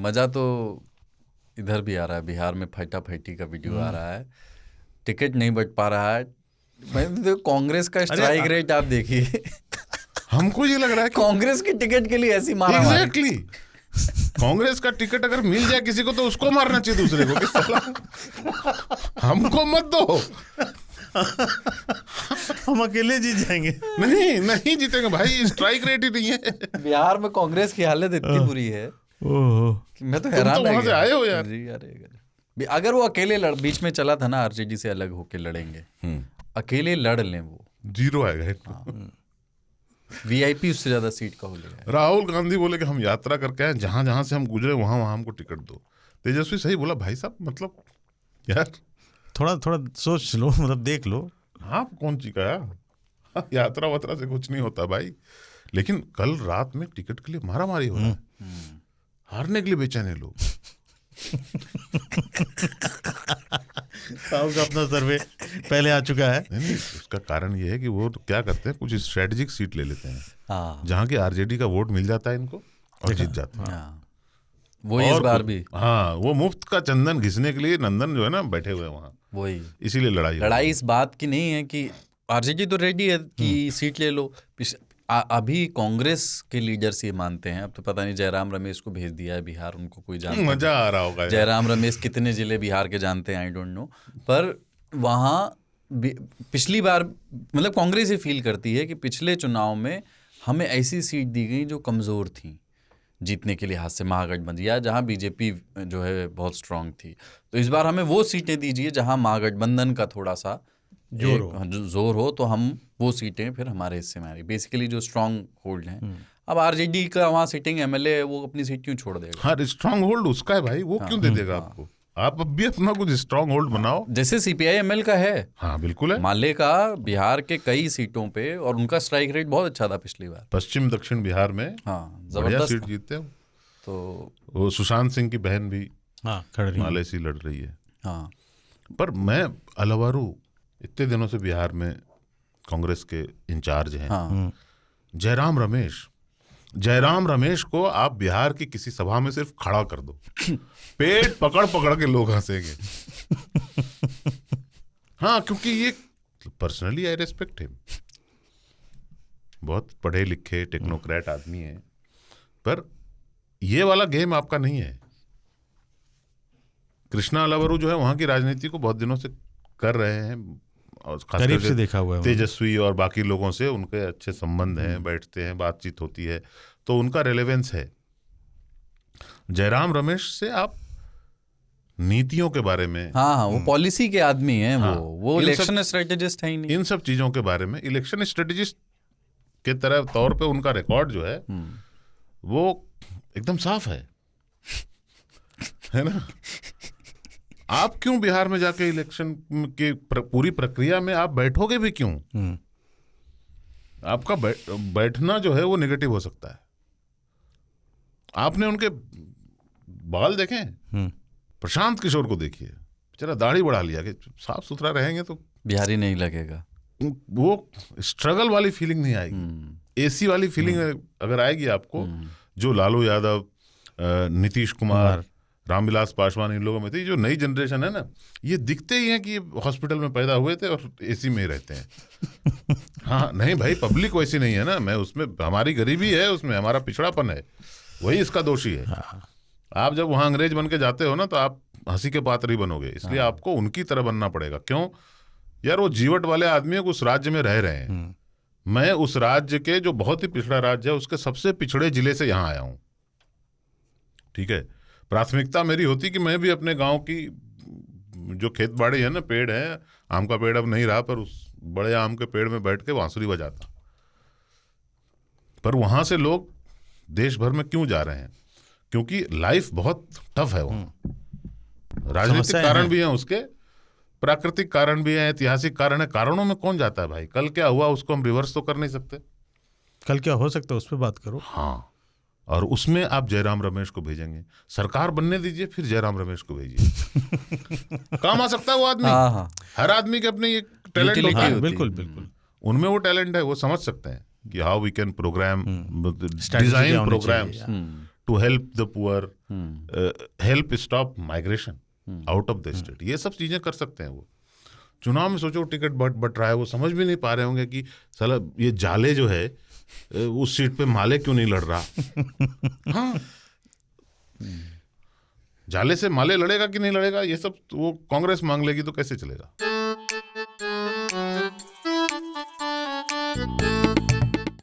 मज़ा तो इधर भी आ रहा है, बिहार में फटा फटी का वीडियो आ रहा है, टिकट नहीं बट पा रहा है। कांग्रेस का स्ट्राइक रेट आप देखिए। हमको ये लग रहा है कि कांग्रेस की टिकट के लिए ऐसी मारा एग्जैक्टली कांग्रेस का टिकट अगर मिल जाए किसी को तो उसको मारना चाहिए दूसरे को, किस साला हमको मत दो, हम अकेले जीत जाएंगे। नहीं जीतेंगे भाई, स्ट्राइक रेट ही नहीं है। बिहार में कांग्रेस की हालत इतनी बुरी है कि मैं तो हैरान वहां से आए हो यार। अगर वो अकेले बीच में चला था ना, आरजेडी से अलग होके लड़ेंगे, अकेले लड़ लें वो जीरो आएगा। वीआईपी उससे ज्यादा सीट का हो लेगा। राहुल गांधी बोले कि हम यात्रा करके आए, जहां जहां से हम गुजरे वहां वहां हमको टिकट दो। तेजस्वी सही बोला भाई साहब, मतलब यार थोड़ा थोड़ा सोच लो, मतलब देख लो। आप कौन चिकाया, यात्रा वात्रा से कुछ नहीं होता भाई। लेकिन कल रात में टिकट के लिए मारा मारी हो रहा है, हारने के लिए बेचैन है लोग। साहब का अपना सर्वे पहले आ चुका है। नहीं, उसका कारण ये है कि वो क्या करते हैं, कुछ स्ट्रेटेजिक सीट ले लेते हैं जहाँ की आरजेडी का वोट मिल जाता है इनको और जीत जाते हैं। वो इस बार भी वो मुफ्त का चंदन घिसने के लिए नंदन जो है ना बैठे हुए वहाँ, वही इसीलिए लड़ाई इस बात की नहीं है कि आरजेडी तो रेडी है कि सीट ले लो। अभी कांग्रेस के लीडर्स ये मानते हैं, अब तो पता नहीं जयराम रमेश को भेज दिया है बिहार, उनको कोई जानता है, मजा आ रहा होगा। जयराम रमेश कितने जिले बिहार के जानते हैं आई डोंट नो, पर वहाँ पिछली बार मतलब कांग्रेस ये फील करती है कि पिछले चुनाव में हमें ऐसी सीट दी गई जो कमज़ोर थी जीतने के लिहाज से, महागठबंधन या जहाँ बीजेपी जो है बहुत स्ट्रांग थी। तो इस बार हमें वो सीटें दीजिए जहाँ महागठबंधन का थोड़ा सा जोर हो, तो हम वो सीटें फिर हमारे हिस्से में आ रही, बेसिकली जो स्ट्रांग होल्ड हैं। अब आरजेडी का वहाँ सिटिंग एमएलए है, वो अपनी सीट क्यों छोड़ देगा? हाँ, स्ट्रांग होल्ड उसका है भाई, वो क्यों दे देगा आपको? आप अब भी अपना कुछ स्ट्रांग होल्ड बनाओ, जैसे सीपीआई-एमएल का है। हाँ बिल्कुल है, माले का बिहार के कई सीटों पे, और उनका स्ट्राइक रेट बहुत अच्छा था पिछली बार। पश्चिम दक्षिण बिहार में जबरदस्त सीट जीतते हो। तो वो सुशांत सिंह की बहन भी माले से लड़ रही है। पर मैं अलवारू इतने दिनों से बिहार में कांग्रेस के इंचार्ज हैं, जयराम रमेश को आप बिहार की किसी सभा में सिर्फ खड़ा कर दो, पेट पकड़ पकड़ के लोग हंसेंगे। हाँ, क्योंकि ये पर्सनली आई रेस्पेक्ट हिम, बहुत पढ़े लिखे टेक्नोक्रेट आदमी है, पर ये वाला गेम आपका नहीं है। कृष्णा अलवारू जो है वहां की राजनीति को बहुत दिनों से कर रहे हैं, और करीब से देखा हुआ है। तेजस्वी और बाकी लोगों से उनके अच्छे संबंध हैं, बैठते हैं, बातचीत होती है, तो उनका रेलेवेंस है। जयराम रमेश से आप नीतियों के बारे में, वो पॉलिसी के आदमी हैं, वो इलेक्शन स्ट्रेटेजिस्ट है ही नहीं। इन सब चीजों के बारे में इलेक्शन स्ट्रेटेजिस्ट के तरह तौर पे उनका रिकॉर्ड जो है वो एकदम साफ है ना। आप क्यों बिहार में जाके इलेक्शन की पूरी प्रक्रिया में आप बैठोगे भी क्यों? आपका बैठना जो है वो नेगेटिव हो सकता है। आपने उनके बाल देखे? प्रशांत किशोर को देखिए, बेचारा दाढ़ी बढ़ा लिया कि साफ सुथरा रहेंगे तो बिहारी नहीं लगेगा। वो स्ट्रगल वाली फीलिंग नहीं आएगी, एसी वाली फीलिंग अगर आएगी आपको, जो लालू यादव, नीतीश कुमार, रामविलास पासवान, इन लोगों में थे। जो नई जनरेशन है ना, ये दिखते ही हैं कि हॉस्पिटल में पैदा हुए थे और एसी में ही रहते हैं। हाँ नहीं भाई, पब्लिक वैसी नहीं है ना, मैं उसमें हमारी गरीबी है, उसमें हमारा पिछड़ापन है, वही इसका दोषी है। आप जब वहाँ अंग्रेज बन के जाते हो ना, तो आप हंसी के पात्र ही बनोगे, इसलिए आपको उनकी तरह बनना पड़ेगा। क्यों यार, वो जीवट वाले आदमी उस राज्य में रह रहे हैं। मैं उस राज्य के जो बहुत ही पिछड़ा राज्य है, उसके सबसे पिछड़े जिले से यहाँ आया हूँ, ठीक है। प्राथमिकता मेरी होती कि मैं भी अपने गांव की जो खेत बाड़ी है ना, पेड़ है, आम का पेड़ अब नहीं रहा, पर उस बड़े आम के पेड़ में बैठ के बांसुरी बजाता। पर वहां से लोग देश भर में क्यों जा रहे हैं? क्योंकि लाइफ बहुत टफ है वहाँ। राजनीतिक कारण भी हैं उसके, प्राकृतिक कारण भी है, ऐतिहासिक कारण है। कारणों में कौन जाता है भाई? कल क्या हुआ उसको हम रिवर्स तो कर नहीं सकते, कल क्या हो सकता है उस पर बात करो। हाँ, और उसमें आप जयराम रमेश को भेजेंगे, सरकार बनने दीजिए, फिर जयराम रमेश को भेजिए। काम आ सकता है वो आदमी। हर आदमी के अपने एक टैलेंट होता है। बिल्कुल बिल्कुल, उनमें वो टैलेंट है, वो समझ सकते हैं कि how we can program, design programs to help the poor, help stop migration out of the state, ये सब चीजें कर सकते हैं वो। चुनाव में सोचो टिकट बट रहा है, वो समझ भी नहीं पा रहे होंगे कि साला ये जाले जो है उस सीट पे माले क्यों नहीं लड़ रहा। हाँ, जाले से माले लड़ेगा कि नहीं लड़ेगा, ये सब वो कांग्रेस मांग लेगी तो कैसे चलेगा।